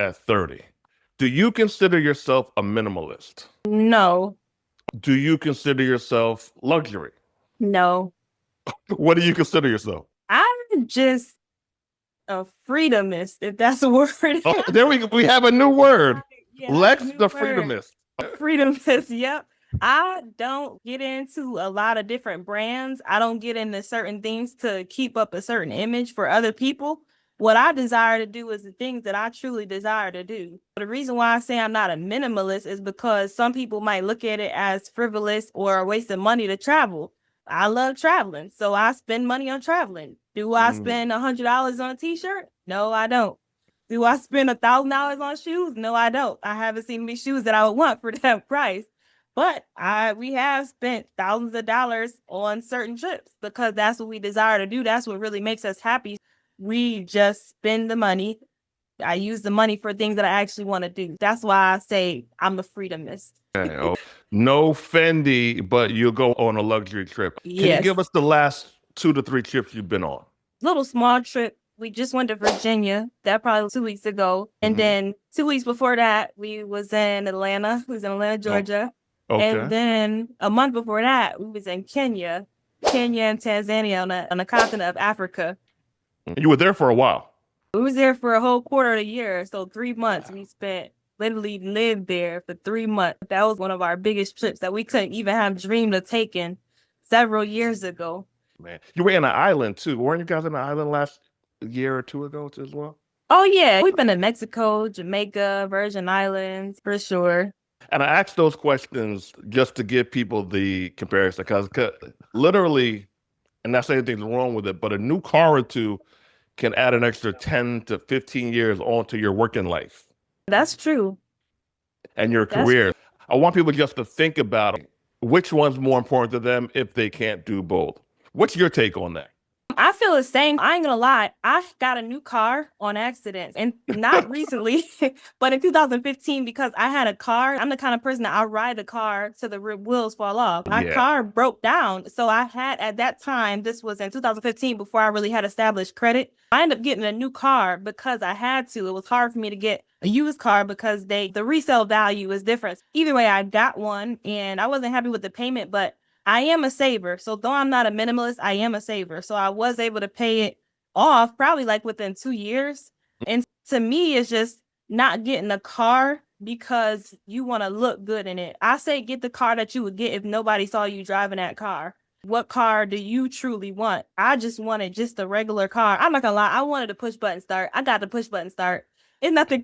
at 30. Do you consider yourself a minimalist? No, Do you consider yourself luxury? no. What do you consider yourself? I'm just a freedomist, if that's a word. Oh, there we have a new word. Yeah, that's a Lex new the word. Freedomist. Freedomist, yep. I don't get into a lot of different brands. I don't get into certain things to keep up a certain image for other people. What I desire to do is the things that I truly desire to do. The reason why I say I'm not a minimalist is because some people might look at it as frivolous or a waste of money to travel. I love traveling, so I spend money on traveling. Do I Mm. spend $100 on a t-shirt? No, I don't. Do I spend $1,000 on shoes? No, I don't. I haven't seen any shoes that I would want for that price. But we have spent thousands of dollars on certain trips because that's what we desire to do. That's what really makes us happy. We just spend the money. I use the money for things that I actually want to do. That's why I say I'm a freedomist. Okay, oh, no Fendi, but you'll go on a luxury trip. Can you give Yes. us the last 2 to 3 trips you've been on? Little small trip. We just went to Virginia. That probably 2 weeks ago. And Hmm. then 2 weeks before that, we was in Atlanta. We was in Atlanta, Oh, Georgia. And okay. then a month before that, we was in Kenya and Tanzania on the continent of Africa. You were there for a while. We was there for a whole quarter of the year. So 3 months we spent literally lived there for 3 months. That was one of our biggest trips that we couldn't even have dreamed of taking several years ago. Man, you were in an island too. Weren't you guys in an island last year or two ago too, as well? Oh yeah, we've been to Mexico, Jamaica, Virgin Islands for sure. And I asked those questions just to give people the comparison because literally, and not saying anything's wrong with it, but a new car or two can add an extra 10 to 15 years onto your working life That's true. and your That's career. I want people just to think about which one's more important to them if they can't do both. What's your take on that? I feel the same. I ain't gonna lie. I got a new car on accident and not recently, but in 2015 because I had a car. I'm the kind of person that I ride a car till the wheels fall off. My Yeah. car broke down. So I had at that time, this was in 2015 before I really had established credit. I ended up getting a new car because I had to. It was hard for me to get a used car because the resale value is different. Either way, I got one and I wasn't happy with the payment, but I am a saver. So though I'm not a minimalist, I am a saver. So I was able to pay it off probably like within 2 years. And to me, it's just not getting a car because you want to look good in it. I say get the car that you would get if nobody saw you driving that car. What car do you truly want? I just wanted just a regular car. I'm not gonna lie, I wanted a push button start. I got the push button start. It's nothing